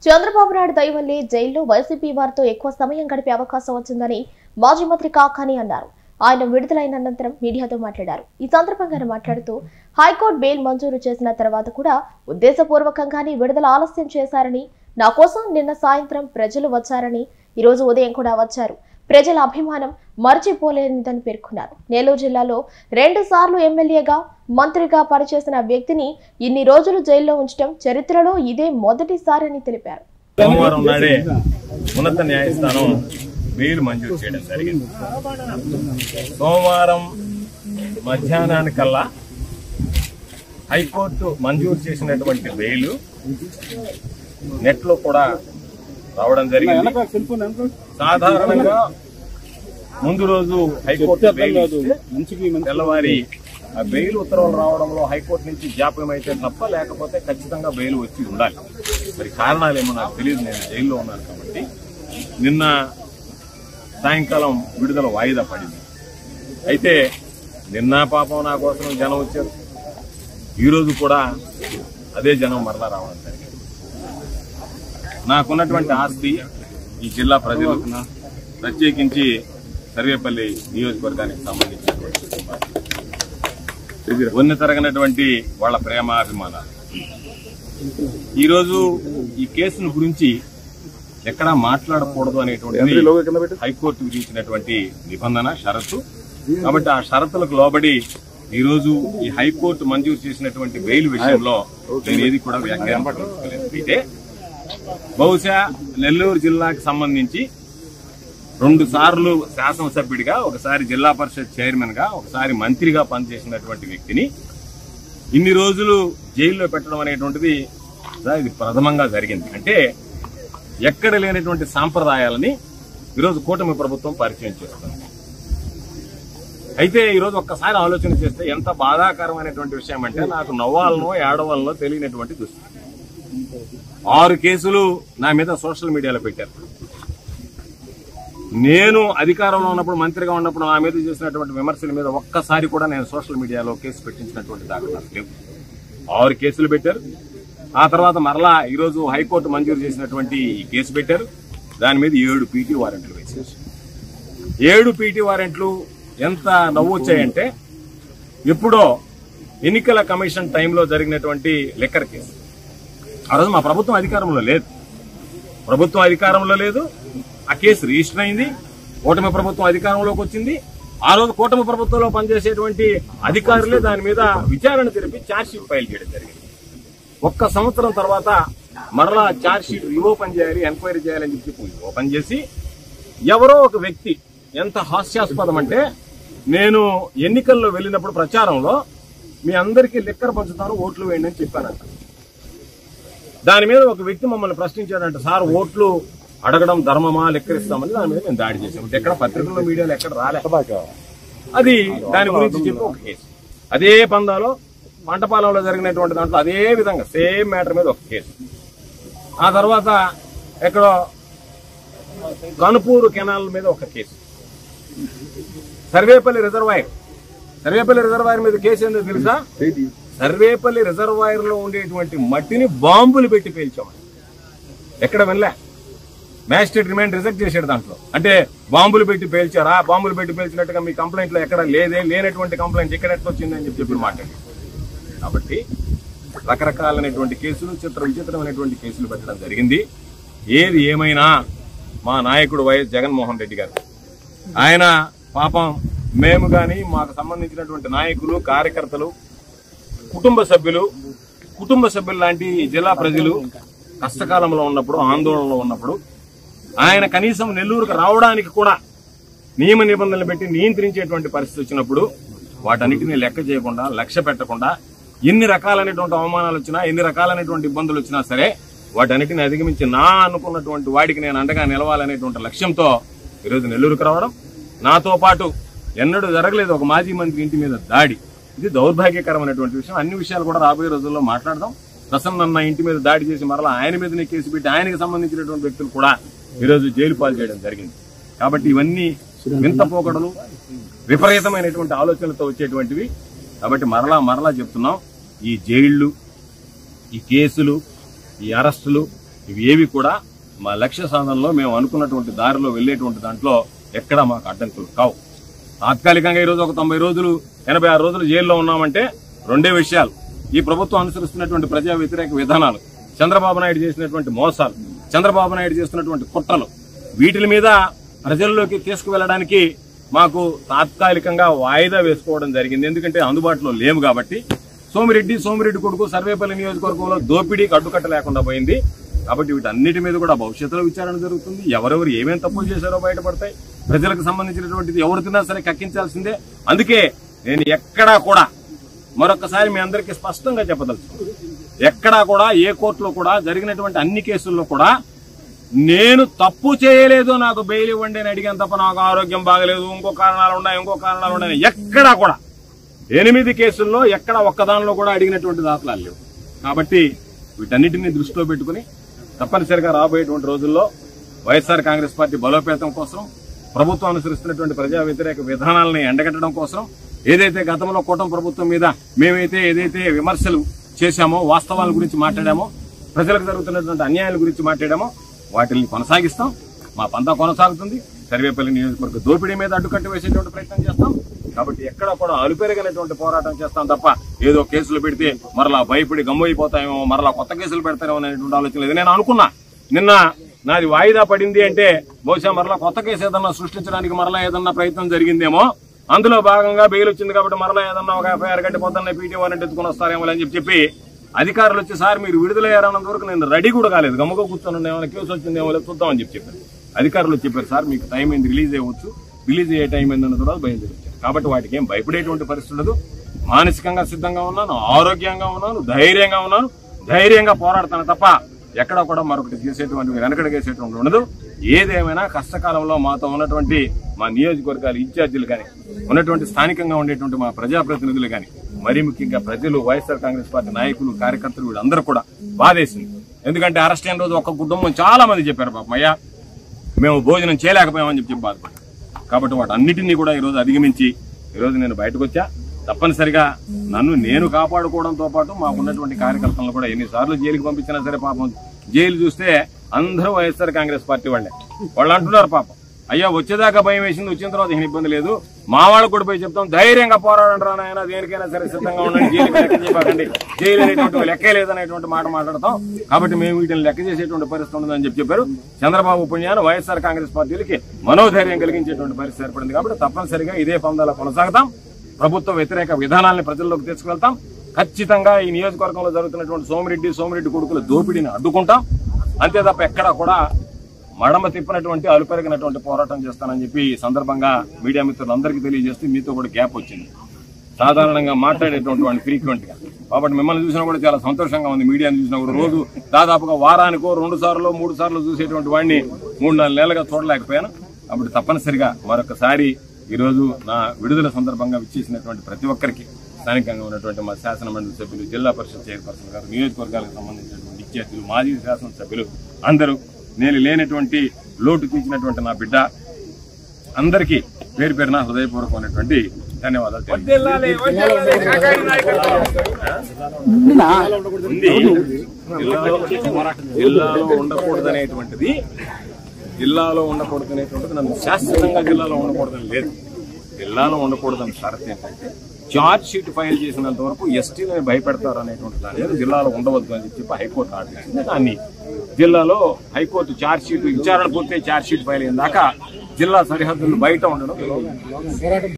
చంద్రబాబు నాయుడు దయ వల్లే జైల్లో వైసీపీ వారితో ఎక్కువ సమయం గడిపే అవకాశం వచ్చిందని మాజీ మంత్రి కాకాని అన్నారు. ఆయన విడుదలైన అనంతరం మీడియాతో మాట్లాడారు. ఈ సందర్భంగా ఆయన మాట్లాడుతూ హైకోర్టు బెయిల్ మంజూరు చేసిన తర్వాత కూడా ఉద్దేశపూర్వకంగానే విడుదల ఆలస్యం చేశారని, నా కోసం నిన్న సాయంత్రం ప్రజలు వచ్చారని, ఈ రోజు ఉదయం కూడా వచ్చారు. ప్రజల అభిమానం మర్చిపోలేనిదని పేర్కొన్నారు. నెల్లూరు జిల్లాలో 2 సార్లు ఎమ్మెల్యేగా మంత్రిగా పనిచేసిన వ్యక్తిని ఇన్ని రోజులు జైల్లో ఉంచడం చరిత్రలో ఇదే మొదటిసారని తెలిపారు. సోమవారం నాడే ఉన్నత న్యాయస్థానం బెయిల్ మంజూరు చేయడం జరిగింది. సోమవారం మధ్యాహ్నానికల్లా హైకోర్టు మంజూరు చేసినటువంటి బెయిల్ నెట్ లో కూడా రావడం జరిగింది. సాధారణంగా ముందు రోజు హైకోర్టు తెల్లవారి ఆ బెయిల్ ఉత్తర్వులు రావడంలో హైకోర్టు నుంచి జాప్యం అయితే తప్ప, లేకపోతే ఖచ్చితంగా బెయిల్ వచ్చి ఉండాలి. మరి కారణాలేమో నాకు తెలియదు, నేను జైల్లో ఉన్నాను కాబట్టి. నిన్న సాయంకాలం విడుదల వాయిదా పడింది. అయితే నిన్న పాపం నా కోసం జనం వచ్చారు, ఈరోజు కూడా అదే జనం మరలా రావడం జరిగింది. నాకున్నటువంటి ఆస్తి ఈ జిల్లా ప్రజలు, ప్రత్యేకించి సర్వేపల్లి నియోజకవర్గానికి సంబంధించినటువంటి వన్నె తరగనటువంటి వాళ్ళ ప్రేమ అభిమానాలు. ఈరోజు ఈ కేసును గురించి ఎక్కడా మాట్లాడకూడదు అనేటువంటి హైకోర్టు విధించినటువంటి నిబంధన, షరతు. కాబట్టి ఆ షరతులకు లోబడి ఈరోజు ఈ హైకోర్టు మంజూరు చేసినటువంటి బెయిల్ విషయంలో నేను ఏది కూడా వ్యాఖ్యానం పట్టించుకోలేదు. అయితే బహుశా నెల్లూరు జిల్లాకు సంబంధించి 2 సార్లు శాసనసభ్యుడిగా, ఒకసారి జిల్లా పరిషత్ చైర్మన్ గా, ఒకసారి మంత్రిగా పనిచేసినటువంటి వ్యక్తిని ఇన్ని రోజులు జైల్లో పెట్టడం అనేటువంటిది ఇది ప్రథమంగా జరిగింది. అంటే ఎక్కడ లేనటువంటి సాంప్రదాయాలని ఈరోజు కూటమి ప్రభుత్వం పరిచయం చేస్తుంది. అయితే ఈరోజు ఒక్కసారి ఆలోచన చేస్తే ఎంత బాధాకరమైనటువంటి విషయం అంటే, నాకు నవ్వాలనో ఏడవాలనో తెలియనటువంటి దుస్థితి. 6 కేసులు నా మీద సోషల్ మీడియాలో పెట్టారు. నేను అధికారంలో ఉన్నప్పుడు, మంత్రిగా ఉన్నప్పుడు నా మీద చేసినటువంటి విమర్శల మీద ఒక్కసారి కూడా నేను సోషల్ మీడియాలో కేసు పెట్టించినటువంటి దాఖలాలు లేవు. 6 కేసులు పెట్టారు. ఆ తర్వాత మరలా ఈరోజు హైకోర్టు మంజూరు చేసినటువంటి కేసు పెట్టారు. దాని మీద 7 పీటీ వారెంట్లు వేశారు. 7 పీటీ వారెంట్లు ఎంత నవ్వు వచ్చాయంటే, ఎప్పుడో ఎన్నికల కమిషన్ టైంలో జరిగినటువంటి లిక్కర్ కేసు. ఆ రోజు మా ప్రభుత్వం అధికారంలో లేదు. ఆ కేసు రిజిస్టర్ అయింది. కూటమి ప్రభుత్వం అధికారంలోకి వచ్చింది. ఆ రోజు కూటమి ప్రభుత్వంలో పనిచేసేటువంటి అధికారులే దాని మీద విచారణ జరిపి ఛార్జ్షీట్ ఫైల్ చేయడం జరిగింది. 1 సంవత్సరం తర్వాత మరలా ఛార్జ్షీట్ రీఓపెన్ చేయాలి, ఎంక్వైరీ చేయాలని చెప్పి ఓపెన్ చేసి, ఎవరో ఒక వ్యక్తి, ఎంత హాస్యాస్పదం అంటే, నేను ఎన్నికల్లో వెళ్ళినప్పుడు ప్రచారంలో మీ అందరికీ లిక్కర్ పంచుతాను, ఓట్లు వేయండి అని చెప్పానంట. దాని మీద ఒక వ్యక్తి మమ్మల్ని ప్రశ్నించాడంట, సార్ ఓట్లు అడగడం ధర్మమా, లెక్కరిస్తామని. దాని మీద మేము దాడి చేసాం. ఎక్కడ పత్రికల్లో, మీడియాలో ఎక్కడ రాలే. అది దాని గురించి చెప్పి ఒక కేసు. అదే పందాలో పంటపాలెంలో జరిగినటువంటి దాంట్లో అదే విధంగా సేమ్ మ్యాటర్ మీద ఒక కేసు. ఆ తర్వాత ఎక్కడో కనుపూరు కెనాల్ మీద ఒక కేసు. సర్వేపల్లి రిజర్వాయర్ మీద కేసు ఏందో తెలుసా? సర్వేపల్లి రిజర్వాయర్ లో ఉండేటువంటి మట్టిని బాంబులు పెట్టి పేల్చామని. ఎక్కడ వెళ్ళా, మ్యాజిస్ట్రేట్ రిమాండ్ రిజెక్ట్ చేశాడు. దాంట్లో అంటే బాంబులు పెట్టి పేల్చారా, బాంబులు పెట్టి పేల్చినట్టుగా మీ కంప్లైంట్ లో ఎక్కడ లేనటువంటి కంప్లైంట్ ఇక్కడ ఎట్లా వచ్చిందని చెప్పి మాట్లాడి. కాబట్టి రకరకాలైనటువంటి కేసులు, విచిత్రమైనటువంటి కేసులు పెట్టడం జరిగింది. ఏది ఏమైనా మా నాయకుడు వైఎస్ జగన్మోహన్ రెడ్డి గారు, ఆయన పాపం మేము గాని, మాకు సంబంధించినటువంటి నాయకులు, కార్యకర్తలు, కుటుంబ సభ్యులు లాంటి జిల్లా ప్రజలు కష్టకాలంలో ఉన్నప్పుడు, ఆందోళనలో ఉన్నప్పుడు, ఆయన కనీసం నెల్లూరుకు రావడానికి కూడా నియమ నిబంధనలు పెట్టి నియంత్రించేటువంటి పరిస్థితి వచ్చినప్పుడు వాటన్నిటినీ లెక్క చేయకుండా, లక్ష్య పెట్టకుండా, ఎన్ని రకాలైనటువంటి అవమానాలు వచ్చినా, ఎన్ని రకాలైనటువంటి ఇబ్బందులు వచ్చినా సరే వాటన్నిటిని అధిగమించి నా అనుకున్నటువంటి వాడికి నేను అండగా నిలవాలనేటువంటి లక్ష్యంతో ఈరోజు నెల్లూరుకు రావడం. నాతో పాటు ఎన్నడూ జరగలేదు ఒక మాజీ మంత్రి ఇంటి మీద దాడి. ఇది దౌర్భాగ్యకరమైనటువంటి విషయం. అన్ని విషయాలు కూడా రాబోయే రోజుల్లో మాట్లాడదాం. ప్రసన్న ఇంటి మీద దాడి చేసి మరలా ఆయన మీదనే కేసు పెట్టి ఆయనకు సంబంధించినటువంటి వ్యక్తులు కూడా ఈరోజు జైలు పాలు చేయడం జరిగింది. కాబట్టి ఇవన్నీ వింత పోకడలు, విపరీతమైనటువంటి ఆలోచనలతో వచ్చేటువంటివి. కాబట్టి మరలా చెప్తున్నాం, ఈ జైళ్లు, ఈ కేసులు, ఈ అరెస్టులు ఇవి ఏవి కూడా మా లక్ష్య సాధనలో మేము అనుకున్నటువంటి దారిలో వెళ్లేటువంటి దాంట్లో ఎక్కడా మాకు అడ్డంకులు కావు. తాత్కాలికంగా ఈరోజు ఒక 90 రోజులు 86 రోజులు జైల్లో ఉన్నామంటే రెండే విషయాలు. ఈ ప్రభుత్వం అనుసరిస్తున్నటువంటి ప్రజా వ్యతిరేక విధానాలు, చంద్రబాబు నాయుడు చేసినటువంటి మోసాలు, చంద్రబాబు నాయుడు చేస్తున్నటువంటి కుట్రలు, వీటి మీద ప్రజల్లోకి తీసుకువెళ్లడానికి మాకు తాత్కాలికంగా వాయిదా వేసుకోవడం జరిగింది. ఎందుకంటే అందుబాటులో లేము కాబట్టి. సోమిరెడ్డి కొడుకు సర్వేపల్లి నియోజకవర్గంలో దోపిడీకి అడ్డుకట్ట లేకుండా పోయింది కాబట్టి వీటన్నిటి మీద కూడా భవిష్యత్తులో విచారణ జరుగుతుంది. ఎవరెవరు ఏమేం తప్పులు చేశారో బయటపడతాయి. ప్రజలకు సంబంధించినటువంటిది ఎవరు తిన్నా సరే కక్కించాల్సిందే. అందుకే నేను ఎక్కడా కూడా మరొకసారి మీ అందరికీ స్పష్టంగా చెప్పదలుచుకున్నాను, ఎక్కడా కూడా ఏ కోర్టులో కూడా జరిగినటువంటి అన్ని కేసుల్లో కూడా నేను తప్పు చేయలేదు, నాకు బెయిల్ ఇవ్వండి అని అడిగాను తప్ప నాకు ఆరోగ్యం బాగలేదు, ఇంకో కారణాలు ఉన్నాయి ఎక్కడా కూడా 8 కేసుల్లో ఎక్కడ ఒక్కదానిలో కూడా అడిగినటువంటి దాఖలాలు లేవు. కాబట్టి వీటన్నిటిని దృష్టిలో పెట్టుకుని తప్పనిసరిగా రాబోయేటువంటి రోజుల్లో వైఎస్ఆర్ కాంగ్రెస్ పార్టీ బలోపేతం కోసం, ప్రభుత్వం అనుసరిస్తున్నటువంటి ప్రజా వ్యతిరేక విధానాలను ఎండగట్టడం కోసం, ఏదైతే గతంలో కూటమి ప్రభుత్వం మీద మేమైతే ఏదైతే విమర్శలు చేశామో, వాస్తవాల గురించి మాట్లాడామో, ప్రజలకు జరుగుతున్నటువంటి అన్యాయాల గురించి మాట్లాడామో వాటిని కొనసాగిస్తాం. మా పంతా కొనసాగుతుంది. సర్వేపల్లి నియోజకవర్గ దోపిడీ మీద అడ్డుకట్ట వేసేటువంటి ప్రయత్నం చేస్తాం. కాబట్టి ఎక్కడ కూడా అలుపెరగనటువంటి పోరాటం చేస్తాం తప్ప ఏదో కేసులు పెడితే మరలా భయపడి గమ్మైపోతామేమో, మరలా కొత్త కేసులు పెడతారేమో అనేటువంటి ఆలోచన లేదు. నేను అనుకున్నా నిన్న నాది వాయిదా పడింది అంటే బహుశా మరలా కొత్త కేసు ఏదన్నా సృష్టించడానికి మరలా ఏదన్నా ప్రయత్నం జరిగిందేమో, అందులో భాగంగా బెయిల్ వచ్చింది కాబట్టి మరలా ఏదన్నా ఒక FIR గంట పొద్దున్న పీటీ వారెంట్ ఎత్తుకుని వస్తారేమో అని చెప్పి అధికారులు వచ్చి సార్ మీరు విడుదలయ్యారన్నంత వరకు నేను రెడీ కూడా కాలేదు, గమ్ముగా కూర్చొని ఏమైనా కేసు వచ్చిందేమో లేదు చూద్దామని చెప్పారు. అధికారులు చెప్పారు సార్ మీకు టైం అయింది, రిలీజ్ అయ్యవచ్చు, రిలీజ్ అయ్యే టైం అయిందన్న తర్వాత బయలుదేరి. కాబట్టి వాటికి ఏం భయపడేటువంటి పరిస్థితి ఉండదు. మానసికంగా సిద్ధంగా ఉన్నాను, ఆరోగ్యంగా ఉన్నాను, ధైర్యంగా పోరాడతాను తప్ప ఎక్కడ కూడా మరొకటి చేసేటువంటి వెనకడగేసేటువంటి ఉండదు. ఏదేమైనా కష్టకాలంలో మాతో ఉన్నటువంటి మా నియోజకవర్గాల ఇన్ఛార్జీలు కానీ, ఉన్నటువంటి స్థానికంగా ఉండేటువంటి మా ప్రజాప్రతినిధులు కానీ, మరీ ముఖ్యంగా ప్రజలు, వైఎస్ఆర్ కాంగ్రెస్ పార్టీ నాయకులు, కార్యకర్తలు వీళ్ళందరూ కూడా బాధేసింది. ఎందుకంటే అరెస్ట్ అయిన రోజు ఒక కుటుంబం చాలా మంది చెప్పారు పాపం అయ్యా మేము భోజనం చేయలేకపోయామని చెప్పి బాధపడ్డారు. కాబట్టి వాటి అన్నిటినీ కూడా ఈరోజు అధిగమించి ఈరోజు నేను బయటకు వచ్చా. తప్పనిసరిగా నన్ను నేను కాపాడుకోవడంతో పాటు మాకున్నటువంటి కార్యకర్తలను కూడా ఎన్నిసార్లు జైలుకి పంపించినా సరే పాపం జైలు చూస్తే అందరూ వైఎస్ఆర్ కాంగ్రెస్ పార్టీ వాళ్ళు అంటున్నారు పాపం అయ్యా వచ్చేదాకా భయం వేసింది, వచ్చిన తర్వాత ఏం ఇబ్బంది లేదు, మా వాళ్ళకు కూడా పోయి చెప్తాం ధైర్యంగా పోరాడండి రానాయన, దేనికైనా సరే సిద్ధంగా ఉండండి, జైలుకి లెక్క చేయకండి, జైలు అనేటువంటి లెక్కే లేదనేటువంటి మాట మాట్లాడతాం. కాబట్టి మేము వీటిని లెక్క చేసేటువంటి పరిస్థితి ఉండదని చెప్పారు. చంద్రబాబు పుణ్యాన్ని వైఎస్ఆర్ కాంగ్రెస్ పార్టీలకి మనోధైర్యం కలిగించేటువంటి పరిస్థితి ఏర్పడింది. కాబట్టి తప్పనిసరిగా ఇదే పందాల కొనసాగుతాం. ప్రభుత్వ వ్యతిరేక విధానాలను ప్రజల్లోకి తీసుకువెళ్తాం. ఖచ్చితంగా ఈ నియోజకవర్గంలో జరుగుతున్నటువంటి సోమిరెడ్డి కొడుకుల దోపిడీని అడ్డుకుంటాం. అంతే తప్ప ఎక్కడా కూడా మడమ తిప్పినటువంటి అలుపెరిగినటువంటి పోరాటం చేస్తానని చెప్పి ఈ సందర్భంగా మీడియా మిత్రులందరికీ తెలియజేస్తూ మీతో కూడా గ్యాప్ వచ్చింది. సాధారణంగా మాట్లాడేటువంటి వాడిని ఫ్రీక్వెంట్ గా, కాబట్టి మిమ్మల్ని చూసినా కూడా చాలా సంతోషంగా ఉంది. మీడియాని చూసినా కూడా రోజు దాదాపుగా వారానికో 2 సార్లు 3 సార్లు చూసేటువంటి వాడిని 3-4 నెలలుగా చూడలేకపోయాను. కాబట్టి తప్పనిసరిగా మరొకసారి ఈరోజు నా విడుదల సందర్భంగా విచ్చేసినటువంటి ప్రతి ఒక్కరికి, స్థానికంగా ఉన్నటువంటి మా శాసనమండలి సభ్యులు, జిల్లా పరిషత్ చైర్పర్సన్ గారు, నియోజకవర్గాలకు సంబంధించినటువంటి ఇన్ఛార్జీలు, మాజీ శాసనసభ్యులు అందరూ, నేను లేనటువంటి లోటు తీర్చినటువంటి నా బిడ్డ అందరికీ పేరు పేరున హృదయపూర్వకమైనటువంటి ధన్యవాదాలు. జిల్లాలో ఉండకూడదనేటువంటిది నన్ను శాశ్వతంగా జిల్లాలో ఉండకూడదని లేదు. జిల్లాలో ఉండకూడదని షరత్ ఏంటంటే ఛార్జ్ షీట్ ఫైల్ చేసినంత వరకు ఎస్టీలని భయపెడతారు అనేటువంటి దాని మీద జిల్లాలో ఉండవద్దు అని చెప్పి హైకోర్టు ఆర్డర్ ఇచ్చింది. దాన్ని జిల్లాలో హైకోర్టు ఛార్జ్ షీట్ విచారణ పూర్తి ఛార్జ్ షీట్ ఫైల్ అయిన దాకా జిల్లా సరిహద్దులు బయట ఉండడం